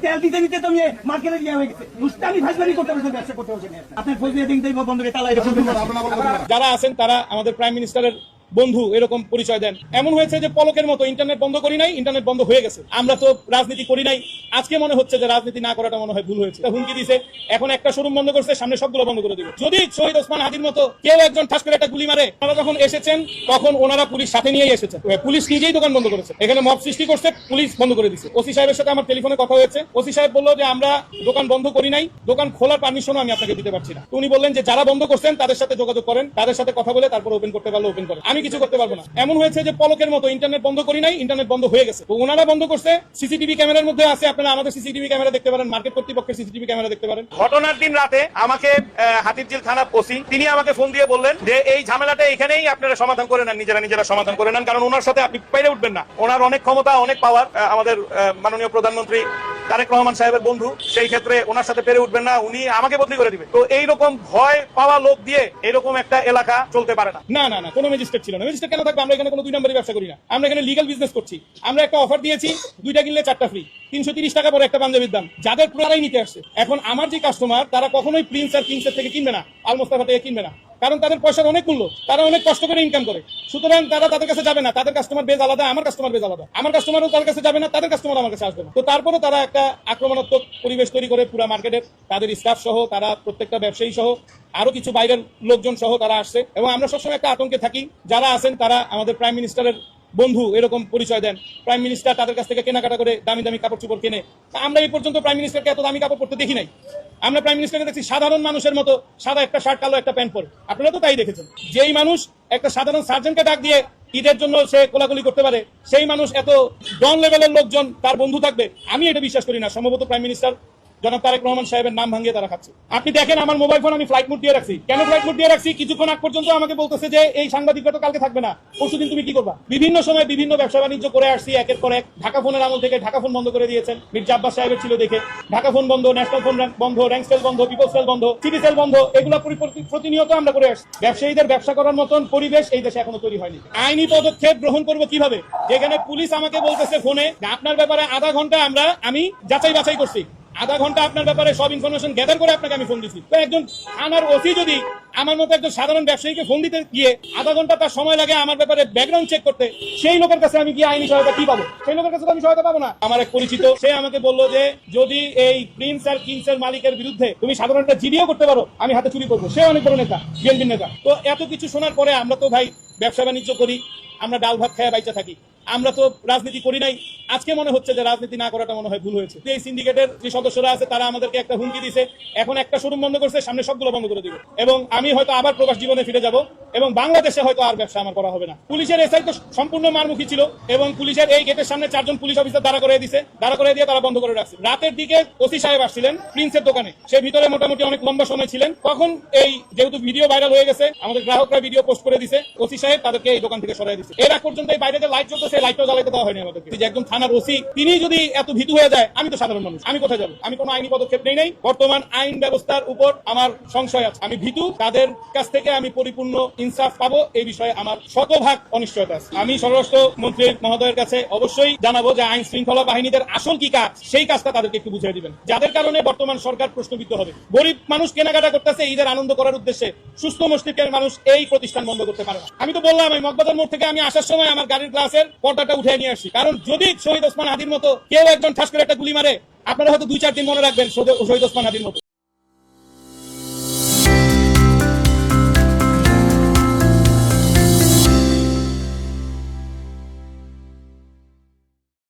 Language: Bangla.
তেল দিতে দিতে তো মার্কেটে গিয়ে হয়ে গেছে উস্তানি ভাজবানি করতে হবে, ব্যবসা করতে হবে। আপনার ফজলিয়া দিন বন্ধুকে তালাই যারা আছেন তারা আমাদের প্রাইম মিনিস্টারের বন্ধু এরকম পরিচয় দেন। এমন হয়েছে যে পলকের মতো ইন্টারনেট বন্ধ করি নাই, ইন্টারনেট বন্ধ হয়ে গেছে। আমরা তো রাজনীতি করি নাই, আজকে মনে হচ্ছে যে রাজনীতি না করাটা মনে হয় ভুল হয়েছে। হুমকি দিছে, এখন একটা শোরুম বন্ধ করছে, সামনে সবগুলো বন্ধ করে দিবে। যদি শহীদ ওসমান হাদির মতো কেউ একজন ঠাস করে একটা গুলি মারে, ওনারা যখন এসেছেন তখন ওনারা পুলিশ সাথে নিয়ে এসেছেন। পুলিশ নিজেই দোকান বন্ধ করেছে, এখানে মব সৃষ্টি করছে, পুলিশ বন্ধ করে দিচ্ছে। ওসি সাহেবের সাথে আমার টেলিফোনে কথা হয়েছে, ওসি সাহেব বললো যে আমরা দোকান বন্ধ করি নাই, দোকান খোলার পারমিশনও আমি আপনাকে দিতে পারছি না। উনি বললেন যে যারা বন্ধ করছেন তাদের সাথে যোগাযোগ করেন, তাদের সাথে কথা বলে তারপর ওপেন করতে পারলে ওপেন করেন, আমি কিছু করতে পারবো না। এমন হয়েছে যে পলকের মতো ইন্টারনেট বন্ধ করি নাই, ইন্টারনেট বন্ধ হয়ে গেছে। তো ওনারা বন্ধ করছে, সিসিটিভি ক্যামেরার মধ্যে আছে, আপনারা আমাদের সিসিটিভি ক্যামেরা দেখতে পারেন, মার্কেট কর্তৃপক্ষের সিসিটিভি ক্যামেরা দেখতে পারেন। ঘটনার দিন রাতে আমাকে হাতিরঝিল থানা ওসি তিনি আমাকে ফোন দিয়ে বললেন যে এই ঝামেলাটা এখানেই আপনারা সমাধান করে নেন, নিজেরা সমাধান করে নেন, কারণ ওনার সাথে আপনি পেরে উঠবেন না। ওনার অনেক ক্ষমতা, অনেক পাওয়ার, আমাদের মাননীয় প্রধানমন্ত্রী তারেক রহমান সাহেবের বন্ধু, সেই ক্ষেত্রে ওনার সাথে পেরে উঠবেন না, উনি আমাকে বদলি করে দিবেন। তো এইরকম ভয় পাওয়া লোক দিয়ে এরকম একটা এলাকা চলতে পারে না। না না না, কোনো ম্যাজিস্ট্রেট ছিল না। ম্যাজিস্ট্রেট কেন থাকবে? আমরা এখানে কোনো 2 নম্বরের ব্যবসা করি না, আমরা এখানে লিগ্যাল বিজনেস করছি। আমরা একটা অফার দিয়েছি, 2টা কিনলে 4টা ফ্রি, 330 টাকা পরে একটা পাঞ্জাবির দাম, যাদের পুরাই নিতে আসছে। এখন আমার যে কাস্টমার, তারা কখনোই প্রিন্স আর কিংসের থেকে কিনবে না, আল মোস্তাফা থেকে কিনবে না, কারণ তাদের পয়সার অনেক মূল্য, তারা অনেক কষ্ট করে ইনকাম করে। সুতরাং তারা তাদের কাছে যাবে না, তাদের কাস্টমার বেজ আলাদা, আমার কাস্টমার বেজ আলাদা, আমার কাস্টমারও তাদের কাছে যাবে না, তাদের কাস্টমার আমার কাছে আসবে না। তো তারপরে তারা একটা আক্রমণাত্মক পরিবেশ তৈরি করে পুরো মার্কেটের, তাদের স্টাফ সহ, তারা প্রত্যেকটা ব্যবসায়ী সহ, আরো কিছু বাইরের লোকজন সহ তারা আসছে। এবং আমরা সবসময় একটা আতঙ্কে থাকি, যারা আছেন তারা আমাদের প্রাইম মিনিস্টারের বন্ধু এরকম পরিচয় দেন। প্রাইম মিনিস্টার তাদের কাছ থেকে কেনাকাটা করে দামি দামি কাপড় চোপড় কেনে। আমরা এই পর্যন্ত প্রাইম মিনিস্টারকে এত দামি কাপড় পরতে দেখি নাই। আমরা প্রাইম মিনিস্টারকে দেখছি সাধারণ মানুষের মতো, সাদা একটা শার্ট, কালো একটা প্যান্ট পরে। আপনারা তো তাই দেখেছেন। যেই মানুষ একটা সাধারণ সার্জনকে ডাক দিয়ে ঈদের জন্য সে কোলাকুলি করতে পারে, সেই মানুষ এত ডন লেভেলের লোকজন তার বন্ধু থাকবে, আমি এটা বিশ্বাস করি না। সম্ভবত প্রাইম মিনিস্টার জনাব তারেক রহমান সাহেবের নাম ভাঙিয়ে তারা খাচ্ছে। আপনি দেখেন আমার মোবাইল ফোন আমি ফ্লাইট মোড দিয়ে রাখছি। কেন ফ্লাইট মোড দিয়ে রাখছি? কিছুক্ষণ আগ পর্যন্ত আমাকে বলতেছে যে এই সাংবাদিকরা তো কালকে থাকবে না, পরশুদিন তুমি কি করবা? বিভিন্ন সময় বিভিন্ন ব্যবসা বাণিজ্য করে আসছি একের পর এক। ঢাকা ফোনের আমল থেকে ঢাকা ফোন বন্ধ করে দিয়েছেন, মির্জা আব্বাস সাহেবের ছিল দেখে। ঢাকা ফোন বন্ধ, ন্যাশনাল ফোন বন্ধ, র্যাঙ্ক সেল বন্ধ, পিপলস সেল বন্ধ, সিটি সেল বন্ধ, এগুলো প্রতিনিয়ত আমরা করে আসছি। ব্যবসায়ীদের ব্যবসা করার মতন পরিবেশ এই দেশে এখনো তৈরি হয়নি। আইনি পদক্ষেপ গ্রহণ করবো কিভাবে? যেখানে পুলিশ আমাকে বলতেছে ফোনে আপনার ব্যাপারে আধা ঘন্টা আমি যাচাই বাছাই করছি, আধা ঘন্টা আপনার ব্যাপারে সব ইনফরমেশন গ্যাদার করে আপনাকে আমি ফোন দিচ্ছি। তো একজন থানার ওসি যদি আমার মতো একজন সাধারণ ব্যবসায়ীকে ফোন দিতে গিয়ে আধা ঘন্টা তার সময় লাগে আমার ব্যাপারে ব্যাকগ্রাউন্ড চেক করতে, সেই লোকের কাছে আমি গিয়ে আইনি সহায়তা কি পাবো? সেই লোকের কাছে তো আমি সহায়তা পাবো না। আমার এক পরিচিত, সে আমাকে বললো যে যদি এই প্রিন্স আর কিংসের মালিকের বিরুদ্ধে তুমি সাধারণ একটা জিডিও করতে পারো, আমি হাতে চুরি করবো। সে অনেক বড় নেতা, বিএনপির নেতা। তো এত কিছু শোনার পরে আমরা তো ভাই ব্যবসা বাণিজ্য করি, আমরা ডাল ভাত খায় বাইচা থাকি, আমরা তো রাজনীতি করি নাই। আজকে মনে হচ্ছে যে রাজনীতি না করাটা মনে হয় ভুল হয়েছে। এই সিন্ডিকেটের যে সদস্যরা আছে তারা আমাদেরকে একটা হুমকি দিছে, এখন একটা শোরুম বন্ধ করছে, সামনে সবগুলো বন্ধ করে দিবে। এবং আমি হয়তো আবার প্রবাস জীবনে ফিরে যাব এবং বাংলাদেশে হয়তো আর ব্যবসা আমার করা হবে না। পুলিশের এসআই তো সম্পূর্ণ মারমুখী ছিল এবং পুলিশের এই গেটের সামনে 4 জন পুলিশ অফিসার দাঁড়া করে দিছে, দাঁড়া করে দিয়ে তারা বন্ধ করে রাখছে। রাতের দিকে ওসি সাহেব আসছিলেন প্রিন্সের দোকানে, সে ভিতরে মোটামুটি অনেক লম্বা সময় ছিলেন। তখন এই যেহেতু ভিডিও ভাইরাল হয়ে গেছে, আমাদের গ্রাহকরা ভিডিও পোস্ট করে দিছে, ওসি সাহেব তাদেরকে এই দোকান থেকে সরাই দিছে। এর আগ পর্যন্ত এই বাইরে যে লাইট জ্বলতেছে, লাইটও জ্বালাইতে দেওয়া হয়নি আমাদেরকে। যে একজন থানার ওসি তিনি যদি এত ভীতু হয়ে যায়, আমি তো সাধারণ মানুষ, আমি কোথায় যাবো? আমি কোনো আইনি পদক্ষেপ নেই নাই। বর্তমান আইন ব্যবস্থার উপর আমার সংশয় আছে, আমি ভীতু। তাদের কাছ থেকে আমি পরিপূর্ণ ইনসাফ পাবো এই বিষয়ে আমার শতভাগ অনিশ্চয়তা আছে। আমি স্বরাষ্ট্র মন্ত্রী মহোদয়ের কাছে অবশ্যই জানাবো যে আইন শৃঙ্খলা বাহিনীদের আসল কি কাজ, সেই কাজটা তাদেরকে একটু বুঝিয়ে দিবেন, যাদের কারণে বর্তমান সরকার প্রশ্নবিদ্ধ হবে। গরিব মানুষ কেনাকাটা করতেছে ঈদের আনন্দ করার উদ্দেশ্যে, সুস্থ মস্তিষ্কের মানুষ এই প্রতিষ্ঠান বন্ধ করতে পারে না। আমি তো বললাম আমি মগবাজার মোড় থেকে আমি আসার সময় আমার গাড়ির গ্লাসের পর্দাটা উঠে নিয়ে আসি, কারণ যদি শহীদ ওসমান হাদির মতো কেউ একজন ঠাস করে একটা গুলি মারে, আপনারা হয়তো 2-4 দিন মনে রাখবেন শহীদ ওসমান হাদির মতো।